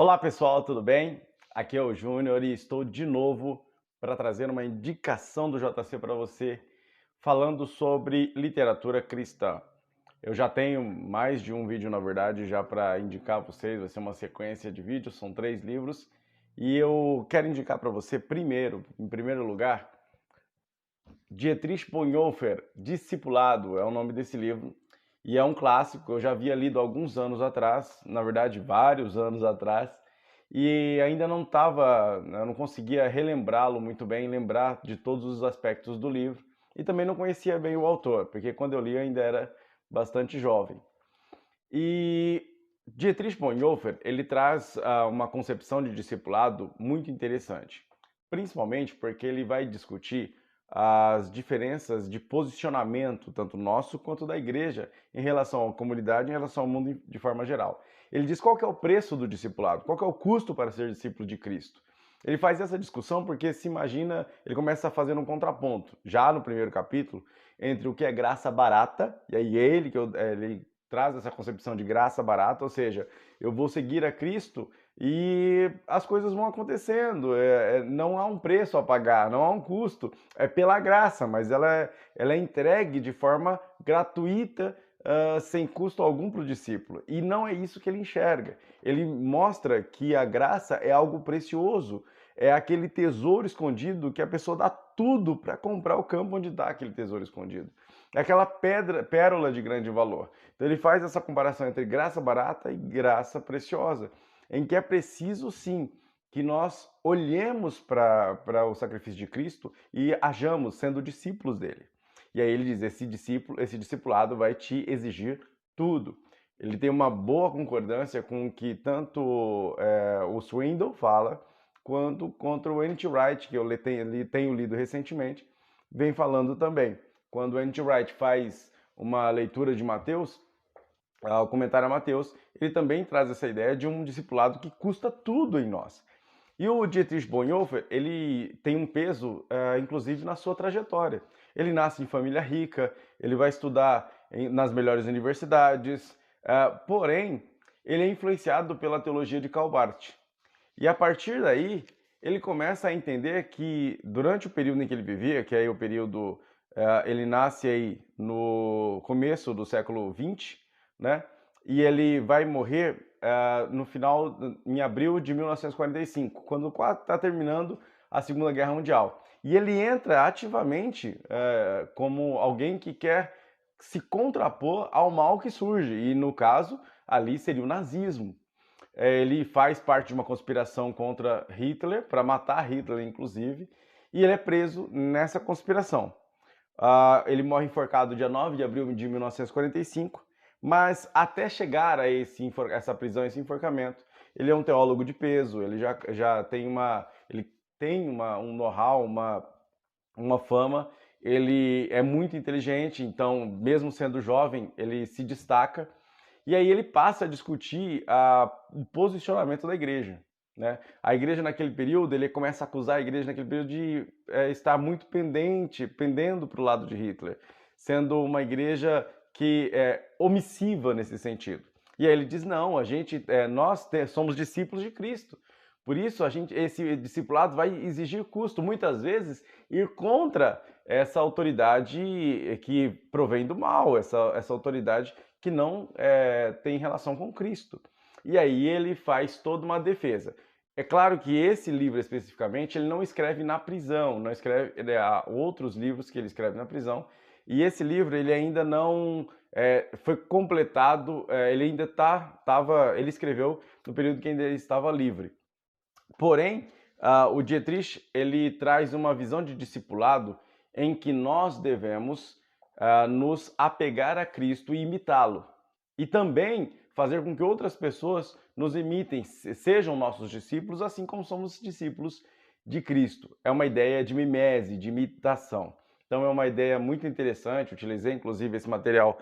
Olá pessoal, tudo bem? Aqui é o Júnior e estou de novo para trazer uma indicação do JC para você, falando sobre literatura cristã. Eu já tenho mais de um vídeo, na verdade, já para indicar para vocês, vai ser uma sequência de vídeos, são 3 livros, e eu quero indicar para você primeiro, em primeiro lugar, Dietrich Bonhoeffer, Discipulado, é o nome desse livro, e é um clássico, eu já havia lido alguns anos atrás, na verdade vários anos atrás, e ainda não estava, eu não conseguia relembrá-lo muito bem, lembrar de todos os aspectos do livro, e também não conhecia bem o autor, porque quando eu li eu ainda era bastante jovem. E Dietrich Bonhoeffer, ele traz uma concepção de discipulado muito interessante, principalmente porque ele vai discutir as diferenças de posicionamento, tanto nosso quanto da igreja, em relação à comunidade, em relação ao mundo de forma geral. Ele diz qual que é o preço do discipulado, qual que é o custo para ser discípulo de Cristo. Ele faz essa discussão porque se imagina, ele começa a fazer um contraponto, já no primeiro capítulo, entre o que é graça barata, e aí ele traz essa concepção de graça barata, ou seja, eu vou seguir a Cristo e as coisas vão acontecendo, não há um preço a pagar, não há um custo, é pela graça, mas ela é entregue de forma gratuita, sem custo algum para o discípulo. E não é isso que ele enxerga. Ele mostra que a graça é algo precioso, é aquele tesouro escondido que a pessoa dá tudo para comprar o campo onde está aquele tesouro escondido. É aquela pérola de grande valor. Então ele faz essa comparação entre graça barata e graça preciosa, em que é preciso sim que nós olhemos para o sacrifício de Cristo e hajamos sendo discípulos dele. E aí ele diz, esse discipulado vai te exigir tudo. Ele tem uma boa concordância com o que tanto o Swindoll fala, quanto contra o N.T. Wright, que eu tenho lido recentemente, vem falando também. Quando o N.T. Wright faz uma leitura de Mateus, o comentário a Mateus, ele também traz essa ideia de um discipulado que custa tudo em nós. E o Dietrich Bonhoeffer, ele tem um peso, inclusive, na sua trajetória. Ele nasce em família rica, ele vai estudar nas melhores universidades, porém, ele é influenciado pela teologia de Karl Barth. E a partir daí, ele começa a entender que durante o período em que ele vivia, que é o período, ele nasce aí no começo do século XX, né? E ele vai morrer no final, em abril de 1945, quando está terminando a Segunda Guerra Mundial. E ele entra ativamente como alguém que quer se contrapor ao mal que surge, e no caso, ali seria o nazismo. Ele faz parte de uma conspiração contra Hitler, para matar Hitler, inclusive, e ele é preso nessa conspiração. Ele morre enforcado dia 9 de abril de 1945, mas até chegar a essa prisão, esse enforcamento, ele é um teólogo de peso, ele já tem um know-how, uma fama, ele é muito inteligente, então, mesmo sendo jovem, ele se destaca, e aí ele passa a discutir o posicionamento da igreja. Né? A igreja naquele período, ele começa a acusar a igreja naquele período de estar muito pendendo para o lado de Hitler, sendo uma igreja que é omissiva nesse sentido. E aí ele diz, não, nós somos discípulos de Cristo. Por isso, esse discipulado vai exigir custo, muitas vezes, ir contra essa autoridade que provém do mal, essa autoridade que não tem relação com Cristo. E aí ele faz toda uma defesa. É claro que esse livro especificamente ele não escreve na prisão, não escreve, há outros livros que ele escreve na prisão, e esse livro ele ainda não foi completado, ele ainda ele escreveu no período que ainda ele estava livre. Porém, o Dietrich ele traz uma visão de discipulado em que nós devemos nos apegar a Cristo e imitá-lo. E também fazer com que outras pessoas nos imitem, sejam nossos discípulos, assim como somos discípulos de Cristo. É uma ideia de mimese, de imitação. Então é uma ideia muito interessante, utilizei inclusive esse material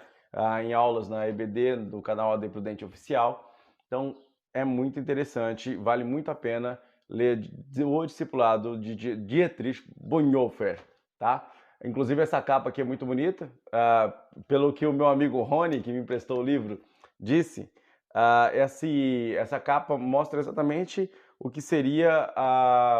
em aulas na EBD, do canal AD Prudente Oficial. Então é muito interessante, vale muito a pena ler O Discipulado de Dietrich Bonhoeffer, tá? Inclusive essa capa aqui é muito bonita, pelo que o meu amigo Rony, que me emprestou o livro, disse, essa capa mostra exatamente o que seria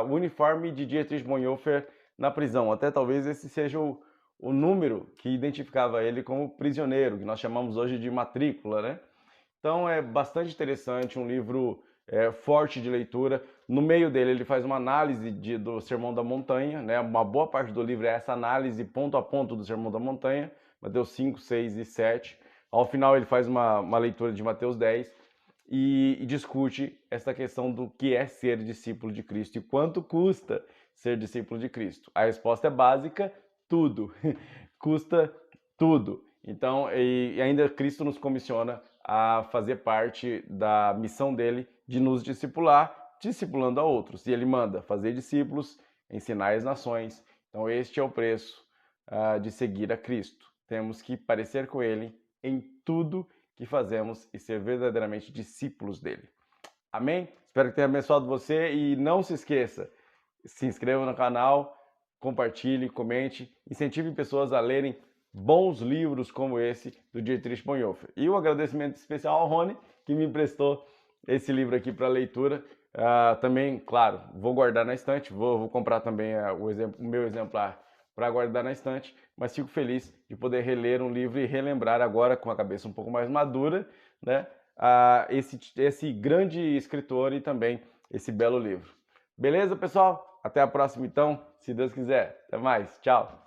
o uniforme de Dietrich Bonhoeffer na prisão. Até talvez esse seja o número que identificava ele como prisioneiro, que nós chamamos hoje de matrícula, né? Então é bastante interessante, um livro forte de leitura. No meio dele ele faz uma análise do Sermão da Montanha, né? Uma boa parte do livro é essa análise ponto a ponto do Sermão da Montanha, Mateus 5, 6 e 7. Ao final ele faz uma leitura de Mateus 10 e discute essa questão do que é ser discípulo de Cristo e quanto custa ser discípulo de Cristo. A resposta é básica: tudo. Custa tudo. Então, e ainda Cristo nos comissiona a fazer parte da missão dele de nos discipular, discipulando a outros. E ele manda fazer discípulos, ensinar as nações. Então, este é o preço de seguir a Cristo. Temos que parecer com ele em tudo que fazemos e ser verdadeiramente discípulos dele. Amém? Espero que tenha abençoado você e não se esqueça, se inscreva no canal, compartilhe, comente, incentive pessoas a lerem bons livros como esse do Dietrich Bonhoeffer. E um agradecimento especial ao Rony, que me emprestou esse livro aqui para leitura. Também, claro, vou guardar na estante, vou comprar também o meu exemplar para guardar na estante, mas fico feliz de poder reler um livro e relembrar agora, com a cabeça um pouco mais madura, né, esse grande escritor e também esse belo livro. Beleza, pessoal? Até a próxima, então, se Deus quiser. Até mais. Tchau.